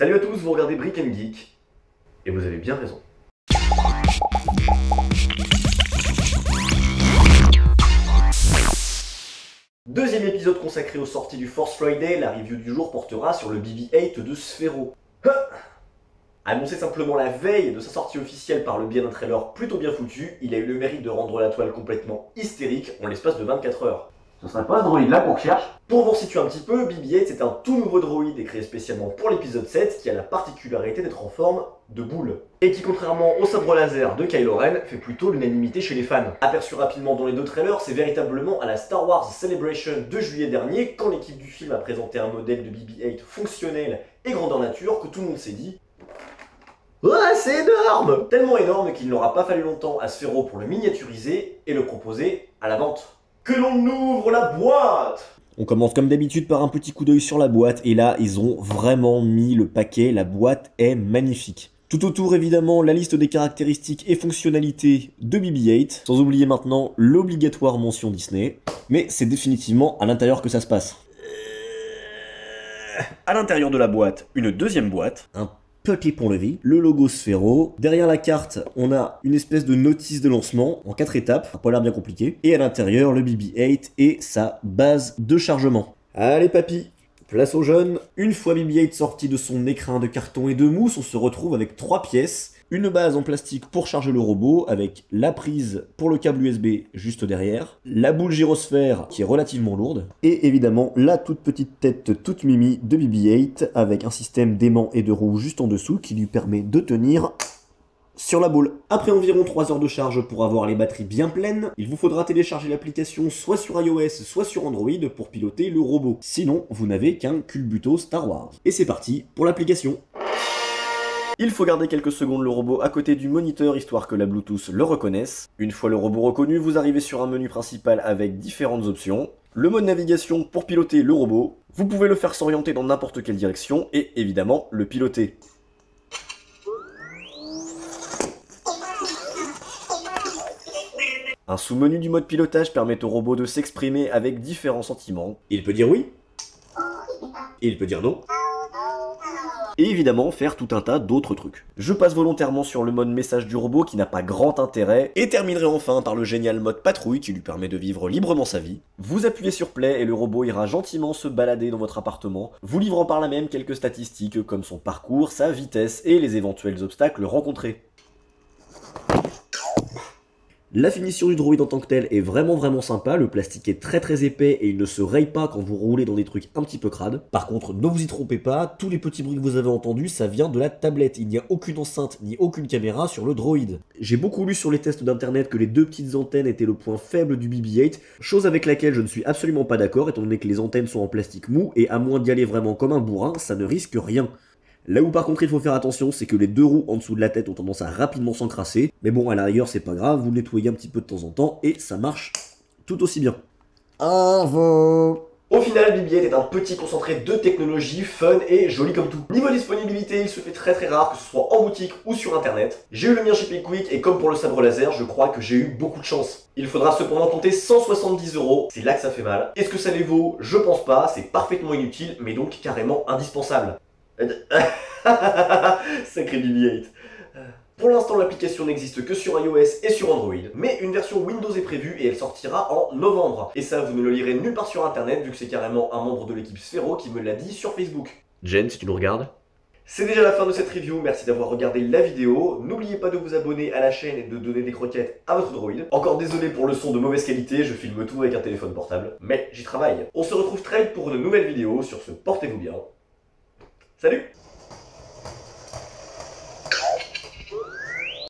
Salut à tous, vous regardez Brick & Geek, et vous avez bien raison. Deuxième épisode consacré aux sorties du Force Friday, la review du jour portera sur le BB-8 de Sphero. Annoncé simplement la veille de sa sortie officielle par le biais d'un trailer plutôt bien foutu, il a eu le mérite de rendre la toile complètement hystérique en l'espace de 24 heures. Ce serait pas ce droïde là qu'on cherche? Pour vous situer un petit peu, BB-8 c'est un tout nouveau droïde créé spécialement pour l'épisode 7 qui a la particularité d'être en forme de boule. Et qui contrairement au sabre laser de Kylo Ren, fait plutôt l'unanimité chez les fans. Aperçu rapidement dans les deux trailers, c'est véritablement à la Star Wars Celebration de juillet dernier, quand l'équipe du film a présenté un modèle de BB-8 fonctionnel et grandeur nature, que tout le monde s'est dit « Ouais, c'est énorme !» Tellement énorme qu'il n'aura pas fallu longtemps à Sphero pour le miniaturiser et le proposer à la vente. Que l'on ouvre la boîte! On commence comme d'habitude par un petit coup d'œil sur la boîte, et là, ils ont vraiment mis le paquet, la boîte est magnifique. Tout autour, évidemment, la liste des caractéristiques et fonctionnalités de BB-8, sans oublier maintenant l'obligatoire mention Disney, mais c'est définitivement à l'intérieur que ça se passe. À l'intérieur de la boîte, une deuxième boîte, un petit pont-levis, le logo Sphero. Derrière la carte, on a une espèce de notice de lancement en 4 étapes, ça n'a pas l'air bien compliqué. Et à l'intérieur, le BB-8 et sa base de chargement. Allez papy, place aux jeunes. Une fois BB-8 sorti de son écrin de carton et de mousse, on se retrouve avec 3 pièces. Une base en plastique pour charger le robot, avec la prise pour le câble USB juste derrière, la boule gyrosphère qui est relativement lourde, et évidemment la toute petite tête toute mimi de BB-8 avec un système d'aimant et de roues juste en dessous qui lui permet de tenir sur la boule. Après environ 3 heures de charge pour avoir les batteries bien pleines, il vous faudra télécharger l'application soit sur iOS soit sur Android pour piloter le robot. Sinon, vous n'avez qu'un culbuto Star Wars. Et c'est parti pour l'application. Il faut garder quelques secondes le robot à côté du moniteur histoire que la Bluetooth le reconnaisse. Une fois le robot reconnu, vous arrivez sur un menu principal avec différentes options. Le mode navigation pour piloter le robot. Vous pouvez le faire s'orienter dans n'importe quelle direction et évidemment le piloter. Un sous-menu du mode pilotage permet au robot de s'exprimer avec différents sentiments. Il peut dire oui, et il peut dire non. Et évidemment faire tout un tas d'autres trucs. Je passe volontairement sur le mode message du robot qui n'a pas grand intérêt, et terminerai enfin par le génial mode patrouille qui lui permet de vivre librement sa vie. Vous appuyez sur play et le robot ira gentiment se balader dans votre appartement, vous livrant par là même quelques statistiques comme son parcours, sa vitesse et les éventuels obstacles rencontrés. La finition du droïde en tant que tel est vraiment sympa, le plastique est très épais et il ne se raye pas quand vous roulez dans des trucs un petit peu crades. Par contre, ne vous y trompez pas, tous les petits bruits que vous avez entendus, ça vient de la tablette. Il n'y a aucune enceinte ni aucune caméra sur le droïde. J'ai beaucoup lu sur les tests d'internet que les deux petites antennes étaient le point faible du BB-8, chose avec laquelle je ne suis absolument pas d'accord étant donné que les antennes sont en plastique mou et à moins d'y aller vraiment comme un bourrin, ça ne risque rien. Là où par contre il faut faire attention, c'est que les deux roues en dessous de la tête ont tendance à rapidement s'encrasser, mais bon à la rigueur c'est pas grave, vous le nettoyez un petit peu de temps en temps et ça marche tout aussi bien. Au final, BB-8 est un petit concentré de technologie, fun et joli comme tout. Niveau disponibilité, il se fait très rare que ce soit en boutique ou sur internet. J'ai eu le mien chez Pickwick et comme pour le sabre laser, je crois que j'ai eu beaucoup de chance. Il faudra cependant compter 170 €, c'est là que ça fait mal. Est-ce que ça les vaut? Je pense pas, c'est parfaitement inutile, mais donc carrément indispensable. Sacré BB-8. Pour l'instant, l'application n'existe que sur iOS et sur Android, mais une version Windows est prévue et elle sortira en novembre. Et ça, vous ne le lirez nulle part sur internet, vu que c'est carrément un membre de l'équipe Sphero qui me l'a dit sur Facebook. Jen, si tu nous regardes. C'est déjà la fin de cette review, merci d'avoir regardé la vidéo. N'oubliez pas de vous abonner à la chaîne et de donner des croquettes à votre droïde. Encore désolé pour le son de mauvaise qualité, je filme tout avec un téléphone portable, mais j'y travaille. On se retrouve très vite pour une nouvelle vidéo, sur ce, portez-vous bien. Salut!